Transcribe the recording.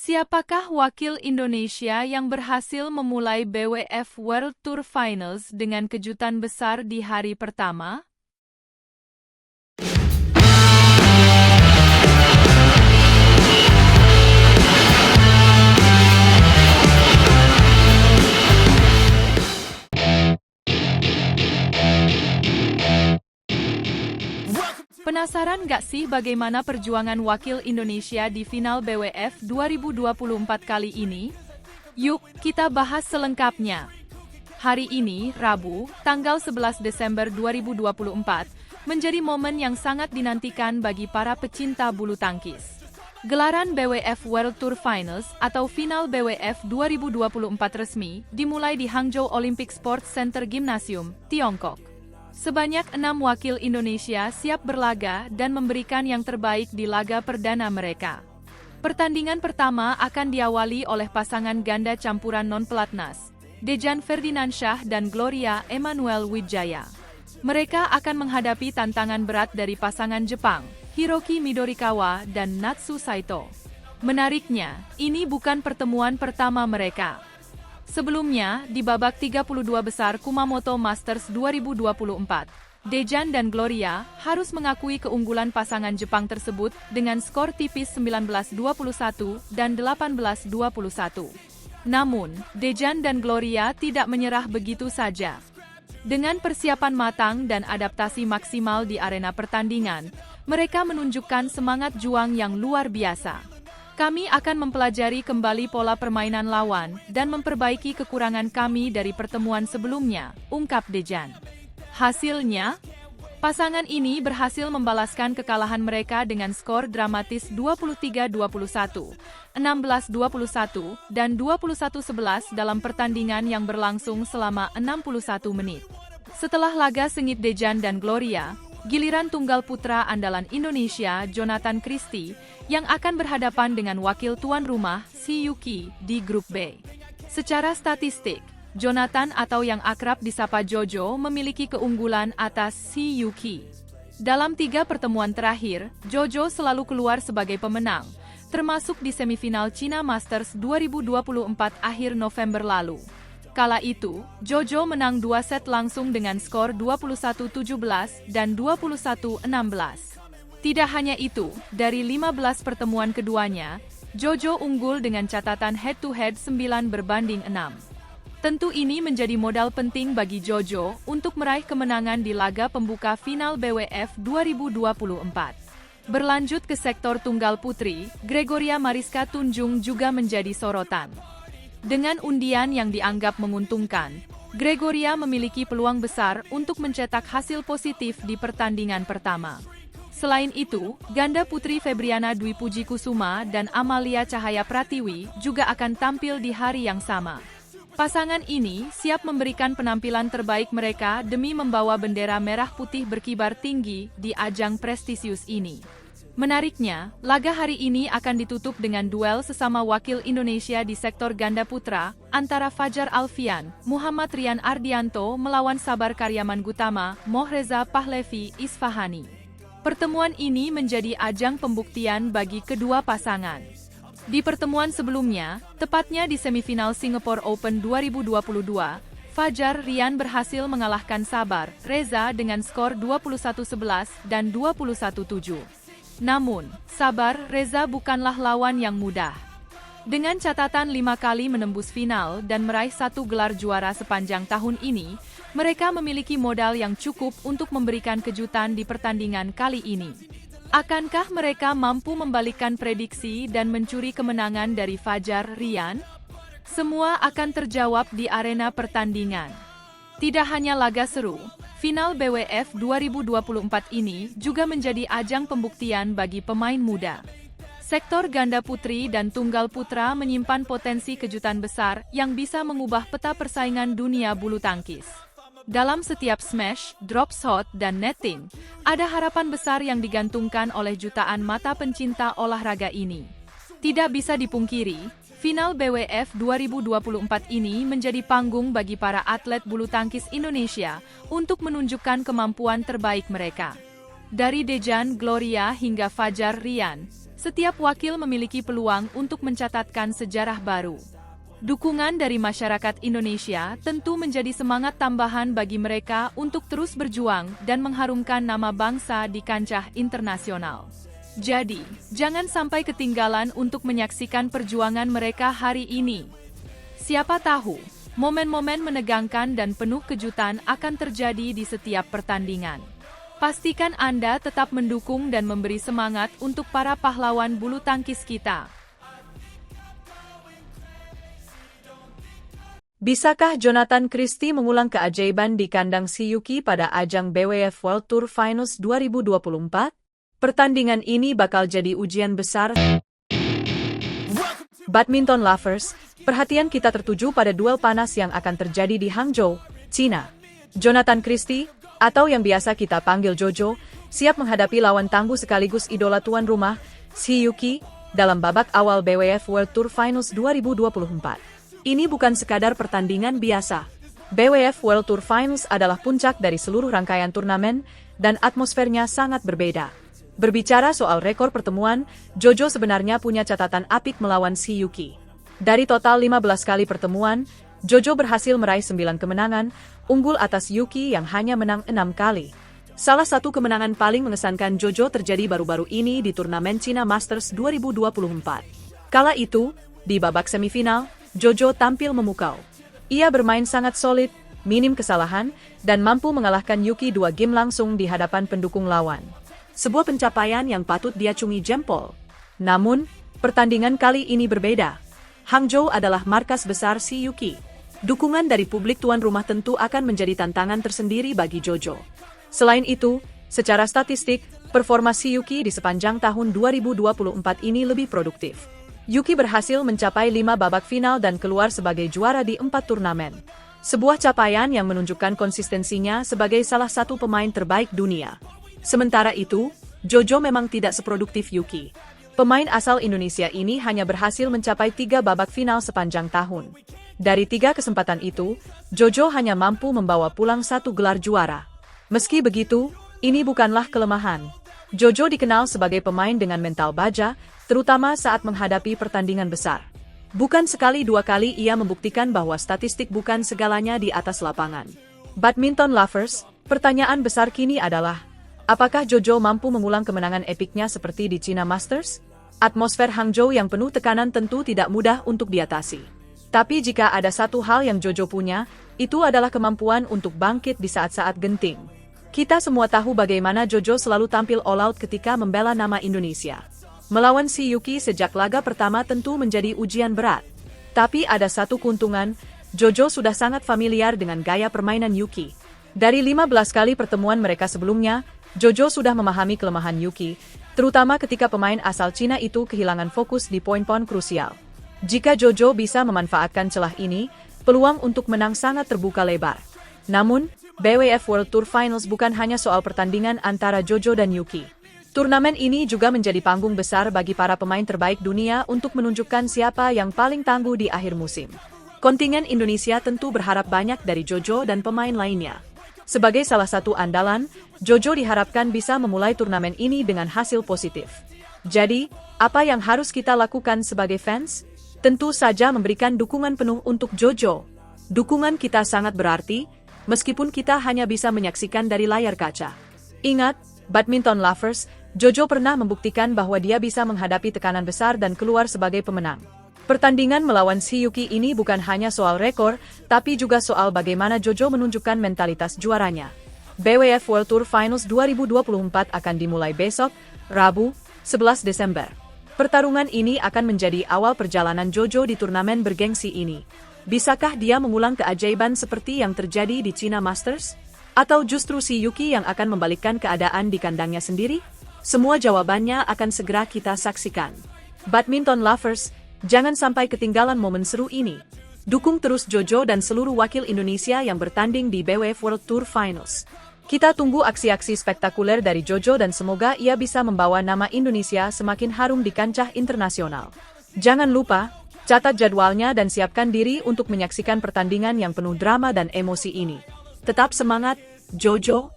Siapakah wakil Indonesia yang berhasil memulai BWF World Tour Finals dengan kejutan besar di hari pertama? Penasaran nggak sih bagaimana perjuangan wakil Indonesia di final BWF 2024 kali ini? Yuk, kita bahas selengkapnya. Hari ini, Rabu, tanggal 11 Desember 2024, menjadi momen yang sangat dinantikan bagi para pecinta bulu tangkis. Gelaran BWF World Tour Finals atau Final BWF 2024 resmi dimulai di Hangzhou Olympic Sports Center Gymnasium, Tiongkok. Sebanyak 6 wakil Indonesia siap berlaga dan memberikan yang terbaik di laga perdana mereka. Pertandingan pertama akan diawali oleh pasangan ganda campuran non-pelatnas, Dejan Ferdinansyah dan Gloria Emmanuel Wijaya. Mereka akan menghadapi tantangan berat dari pasangan Jepang, Hiroki Midorikawa dan Natsu Saito. Menariknya, ini bukan pertemuan pertama mereka. Sebelumnya, di babak 32 besar Kumamoto Masters 2024, Dejan dan Gloria harus mengakui keunggulan pasangan Jepang tersebut dengan skor tipis 19-21 dan 18-21. Namun, Dejan dan Gloria tidak menyerah begitu saja. Dengan persiapan matang dan adaptasi maksimal di arena pertandingan, mereka menunjukkan semangat juang yang luar biasa. Kami akan mempelajari kembali pola permainan lawan dan memperbaiki kekurangan kami dari pertemuan sebelumnya, ungkap Dejan. Hasilnya, pasangan ini berhasil membalaskan kekalahan mereka dengan skor dramatis 23-21, 16-21, dan 21-11 dalam pertandingan yang berlangsung selama 61 menit. Setelah laga sengit Dejan dan Gloria, giliran tunggal putra andalan Indonesia, Jonathan Christie, yang akan berhadapan dengan wakil tuan rumah, Si Yuki, di grup B. Secara statistik, Jonathan atau yang akrab disapa Jojo memiliki keunggulan atas Si Yuki. Dalam 3 pertemuan terakhir, Jojo selalu keluar sebagai pemenang, termasuk di semifinal China Masters 2024 akhir November lalu. Kala itu, Jojo menang 2 set langsung dengan skor 21-17 dan 21-16. Tidak hanya itu, dari 15 pertemuan keduanya, Jojo unggul dengan catatan head-to-head 9-6. Tentu ini menjadi modal penting bagi Jojo untuk meraih kemenangan di laga pembuka final BWF 2024. Berlanjut ke sektor tunggal putri, Gregoria Mariska Tunjung juga menjadi sorotan. Dengan undian yang dianggap menguntungkan, Gregoria memiliki peluang besar untuk mencetak hasil positif di pertandingan pertama. Selain itu, ganda putri Febriana Dwi Puji Kusuma dan Amalia Cahaya Pratiwi juga akan tampil di hari yang sama. Pasangan ini siap memberikan penampilan terbaik mereka demi membawa bendera merah putih berkibar tinggi di ajang prestisius ini. Menariknya, laga hari ini akan ditutup dengan duel sesama wakil Indonesia di sektor ganda putra antara Fajar Alfian, Muhammad Rian Ardianto melawan Sabar Karyaman Gutama, Mohreza Pahlevi Isfahani. Pertemuan ini menjadi ajang pembuktian bagi kedua pasangan. Di pertemuan sebelumnya, tepatnya di semifinal Singapore Open 2022, Fajar Rian berhasil mengalahkan Sabar Reza dengan skor 21-11 dan 21-7. Namun, Sabar Reza bukanlah lawan yang mudah. Dengan catatan 5 kali menembus final dan meraih 1 gelar juara sepanjang tahun ini, mereka memiliki modal yang cukup untuk memberikan kejutan di pertandingan kali ini. Akankah mereka mampu membalikkan prediksi dan mencuri kemenangan dari Fajar Rian? Semua akan terjawab di arena pertandingan. Tidak hanya laga seru, final BWF 2024 ini juga menjadi ajang pembuktian bagi pemain muda. Sektor ganda putri dan tunggal putra menyimpan potensi kejutan besar yang bisa mengubah peta persaingan dunia bulu tangkis. Dalam setiap smash, drop shot, dan netting, ada harapan besar yang digantungkan oleh jutaan mata pencinta olahraga ini. Tidak bisa dipungkiri, final BWF 2024 ini menjadi panggung bagi para atlet bulu tangkis Indonesia untuk menunjukkan kemampuan terbaik mereka. Dari Dejan, Gloria hingga Fajar Rian, Setiap wakil memiliki peluang untuk mencatatkan sejarah baru. Dukungan dari masyarakat Indonesia tentu menjadi semangat tambahan bagi mereka untuk terus berjuang dan mengharumkan nama bangsa di kancah internasional. Jadi, jangan sampai ketinggalan untuk menyaksikan perjuangan mereka hari ini. Siapa tahu, momen-momen menegangkan dan penuh kejutan akan terjadi di setiap pertandingan. Pastikan Anda tetap mendukung dan memberi semangat untuk para pahlawan bulu tangkis kita. Bisakah Jonathan Christie mengulang keajaiban di kandang si Yuki pada ajang BWF World Tour Finals 2024? Pertandingan ini bakal jadi ujian besar. Badminton lovers, perhatian kita tertuju pada duel panas yang akan terjadi di Hangzhou, China. Jonathan Christie, atau yang biasa kita panggil Jojo, siap menghadapi lawan tangguh sekaligus idola tuan rumah, si Yuki, dalam babak awal BWF World Tour Finals 2024. Ini bukan sekadar pertandingan biasa. BWF World Tour Finals adalah puncak dari seluruh rangkaian turnamen, dan atmosfernya sangat berbeda. Berbicara soal rekor pertemuan, Jojo sebenarnya punya catatan apik melawan si Yuki. Dari total 15 kali pertemuan, Jojo berhasil meraih 9 kemenangan, unggul atas Yuki yang hanya menang 6 kali. Salah satu kemenangan paling mengesankan Jojo terjadi baru-baru ini di turnamen China Masters 2024. Kala itu, di babak semifinal, Jojo tampil memukau. Ia bermain sangat solid, minim kesalahan, dan mampu mengalahkan Yuki 2 game langsung di hadapan pendukung lawan. Sebuah pencapaian yang patut diacungi jempol. Namun, pertandingan kali ini berbeda. Hangzhou adalah markas besar si Yuki. Dukungan dari publik tuan rumah tentu akan menjadi tantangan tersendiri bagi Jojo. Selain itu, secara statistik, performa si Yuki di sepanjang tahun 2024 ini lebih produktif. Yuki berhasil mencapai 5 babak final dan keluar sebagai juara di 4 turnamen. Sebuah capaian yang menunjukkan konsistensinya sebagai salah satu pemain terbaik dunia. Sementara itu, Jojo memang tidak seproduktif Yuki. Pemain asal Indonesia ini hanya berhasil mencapai 3 babak final sepanjang tahun. Dari 3 kesempatan itu, Jojo hanya mampu membawa pulang 1 gelar juara. Meski begitu, ini bukanlah kelemahan. Jojo dikenal sebagai pemain dengan mental baja, terutama saat menghadapi pertandingan besar. Bukan sekali 2 kali ia membuktikan bahwa statistik bukan segalanya di atas lapangan. Badminton lovers, pertanyaan besar kini adalah, apakah Jojo mampu mengulang kemenangan epiknya seperti di China Masters? Atmosfer Hangzhou yang penuh tekanan tentu tidak mudah untuk diatasi. Tapi jika ada satu hal yang Jojo punya, itu adalah kemampuan untuk bangkit di saat-saat genting. Kita semua tahu bagaimana Jojo selalu tampil all out ketika membela nama Indonesia. Melawan si Yuki sejak laga pertama tentu menjadi ujian berat. Tapi ada satu keuntungan, Jojo sudah sangat familiar dengan gaya permainan Yuki. Dari 15 kali pertemuan mereka sebelumnya, Jojo sudah memahami kelemahan Yuki, terutama ketika pemain asal Cina itu kehilangan fokus di poin-poin krusial. Jika Jojo bisa memanfaatkan celah ini, peluang untuk menang sangat terbuka lebar. Namun, BWF World Tour Finals bukan hanya soal pertandingan antara Jojo dan Yuki. Turnamen ini juga menjadi panggung besar bagi para pemain terbaik dunia untuk menunjukkan siapa yang paling tangguh di akhir musim. Kontingen Indonesia tentu berharap banyak dari Jojo dan pemain lainnya. Sebagai salah satu andalan, Jojo diharapkan bisa memulai turnamen ini dengan hasil positif. Jadi, apa yang harus kita lakukan sebagai fans? Tentu saja memberikan dukungan penuh untuk Jojo. Dukungan kita sangat berarti, meskipun kita hanya bisa menyaksikan dari layar kaca. Ingat, badminton lovers, Jojo pernah membuktikan bahwa dia bisa menghadapi tekanan besar dan keluar sebagai pemenang. Pertandingan melawan si Yuki ini bukan hanya soal rekor, tapi juga soal bagaimana Jojo menunjukkan mentalitas juaranya. BWF World Tour Finals 2024 akan dimulai besok, Rabu, 11 Desember. Pertarungan ini akan menjadi awal perjalanan Jojo di turnamen bergengsi ini. Bisakah dia mengulang keajaiban seperti yang terjadi di China Masters? Atau justru si Yuki yang akan membalikkan keadaan di kandangnya sendiri? Semua jawabannya akan segera kita saksikan. Badminton lovers, jangan sampai ketinggalan momen seru ini. Dukung terus Jojo dan seluruh wakil Indonesia yang bertanding di BWF World Tour Finals. Kita tunggu aksi-aksi spektakuler dari Jojo dan semoga ia bisa membawa nama Indonesia semakin harum di kancah internasional. Jangan lupa, catat jadwalnya dan siapkan diri untuk menyaksikan pertandingan yang penuh drama dan emosi ini. Tetap semangat, Jojo!